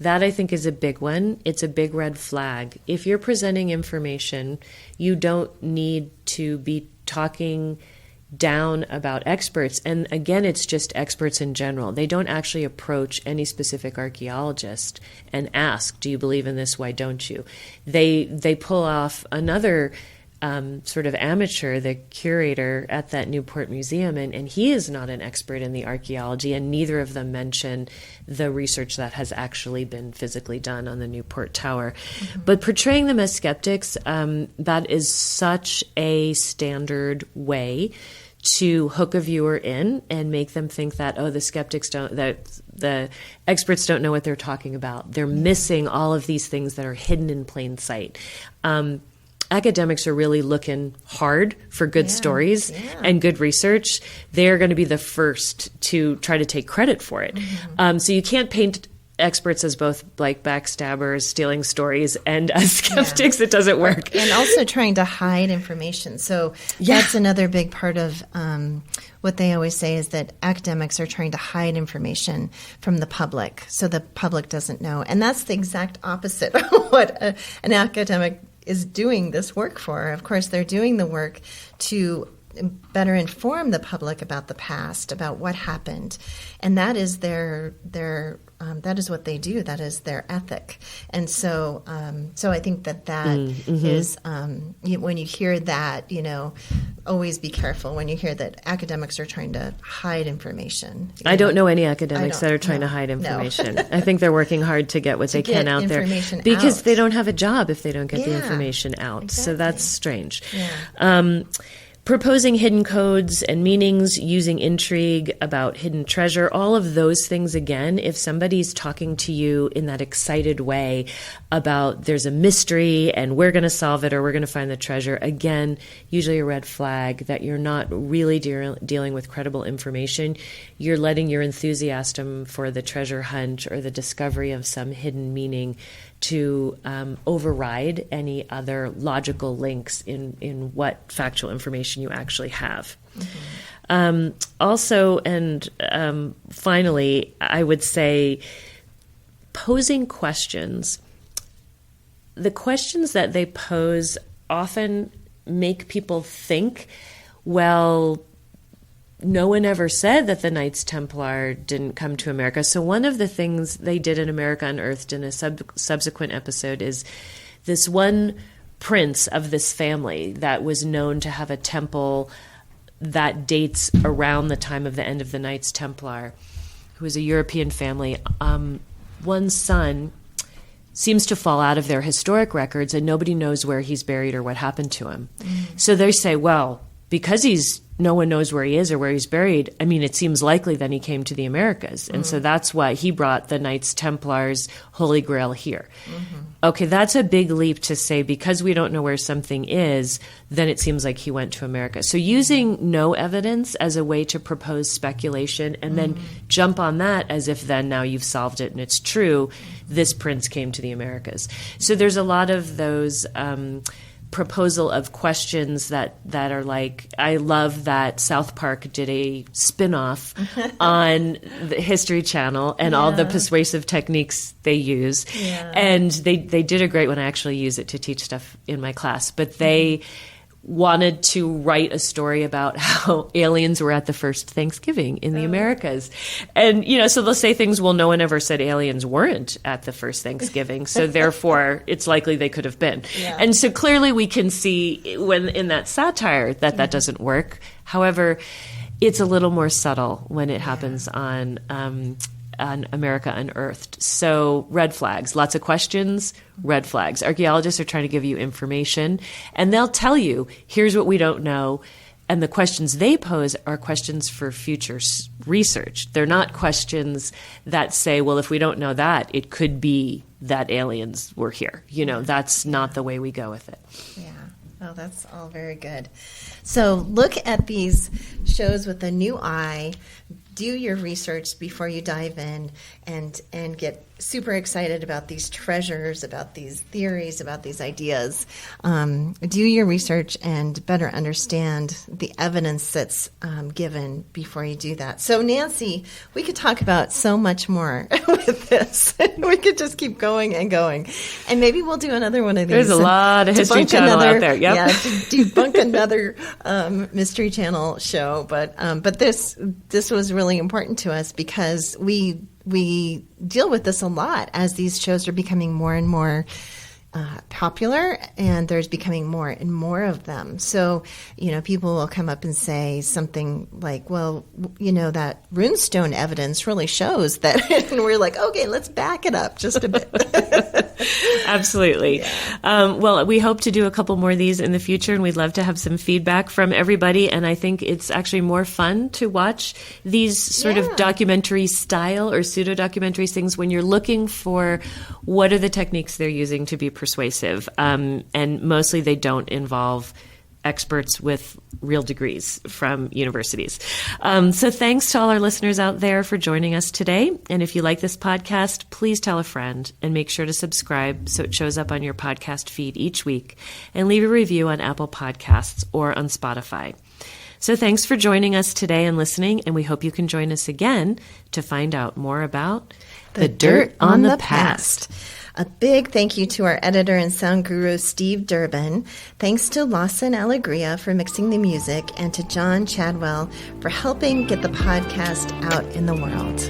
That, I think, is a big one. It's a big red flag. If you're presenting information, you don't need to be talking down about experts. And again, it's just experts in general. They don't actually approach any specific archaeologist and ask, do you believe in this? Why don't you? They pull off another sort of amateur, the curator at that Newport Museum, and he is not an expert in the archaeology, and neither of them mention the research that has actually been physically done on the Newport Tower. But portraying them as skeptics, that is such a standard way to hook a viewer in and make them think that, the experts don't know what they're talking about. They're missing all of these things that are hidden in plain sight. Academics are really looking hard for good stories and good research. They're going to be the first to try to take credit for it. So you can't paint experts as both like backstabbers, stealing stories, and as skeptics. It doesn't work. And also trying to hide information. So that's another big part of what they always say is that academics are trying to hide information from the public so the public doesn't know. And that's the exact opposite of what an academic is doing this work for. Of course, they're doing the work to better inform the public about the past, about what happened, and that is that is what they do. That is their ethic. And so, I think that is when you hear that, always be careful when you hear that academics are trying to hide information. I don't know any academics that are trying to hide information. No. I think they're working hard to get what they can out there because they don't have a job if they don't get the information out. Exactly. So that's strange. Yeah. Proposing hidden codes and meanings, using intrigue about hidden treasure, all of those things, again, if somebody's talking to you in that excited way about there's a mystery and we're going to solve it or we're going to find the treasure, again, usually a red flag that you're not really dealing with credible information. You're letting your enthusiasm for the treasure hunt or the discovery of some hidden meaning to override any other logical links in what factual information you actually have. Also, and finally, I would say posing questions the questions that they pose often make people think, well, no one ever said that the Knights Templar didn't come to America. So one of the things they did in America Unearthed in a subsequent episode is this one prince of this family that was known to have a temple that dates around the time of the end of the Knights Templar, who was a European family. One son seems to fall out of their historic records, and nobody knows where he's buried or what happened to him. So they say, well, because no one knows where he is or where he's buried, I mean, it seems likely then he came to the Americas. And so that's why he brought the Knights Templars' Holy Grail here. Okay, that's a big leap to say, because we don't know where something is, then it seems like he went to America. So using no evidence as a way to propose speculation and then jump on that as if then now you've solved it and it's true, this prince came to the Americas. So there's a lot of those proposal of questions that are like, I love that South Park did a spin-off on the History Channel and all the persuasive techniques they use. And they did a great one. I actually use it to teach stuff in my class, but they wanted to write a story about how aliens were at the first Thanksgiving in the Americas. And, so they'll say things, well, no one ever said aliens weren't at the first Thanksgiving, so therefore it's likely they could have been. And so clearly we can see when in that satire that doesn't work. However, it's a little more subtle when it happens on America Unearthed. So red flags, lots of questions, red flags. Archaeologists are trying to give you information, and they'll tell you, here's what we don't know. And the questions they pose are questions for future research. They're not questions that say, well, if we don't know that, it could be that aliens were here. That's not the way we go with it. Yeah. Oh, that's all very good. So look at these shows with a new eye. Do your research before you dive in and get super excited about these treasures, about these theories, about these ideas. Do your research and better understand the evidence that's given before you do that. So, Nancy, we could talk about so much more with this. We could just keep going and going. And maybe we'll do another one of these. There's a lot of History Channel out there. Yep. Yeah, to debunk another Mystery Channel show. But this was really important to us because we deal with this a lot as these shows are becoming more and more popular, and there's becoming more and more of them. So, people will come up and say something like, well, that runestone evidence really shows that. And we're like, okay, let's back it up just a bit. Absolutely. Yeah. Well, we hope to do a couple more of these in the future, and we'd love to have some feedback from everybody. And I think it's actually more fun to watch these sort of documentary style or pseudo-documentary things when you're looking for what are the techniques they're using to be persuasive. And mostly they don't involve experts with real degrees from universities. So thanks to all our listeners out there for joining us today. And if you like this podcast, please tell a friend and make sure to subscribe so it shows up on your podcast feed each week, and leave a review on Apple Podcasts or on Spotify. So thanks for joining us today and listening, and we hope you can join us again to find out more about the dirt on the past. A big thank you to our editor and sound guru, Steve Durbin. Thanks to Lawson Allegria for mixing the music, and to John Chadwell for helping get the podcast out in the world.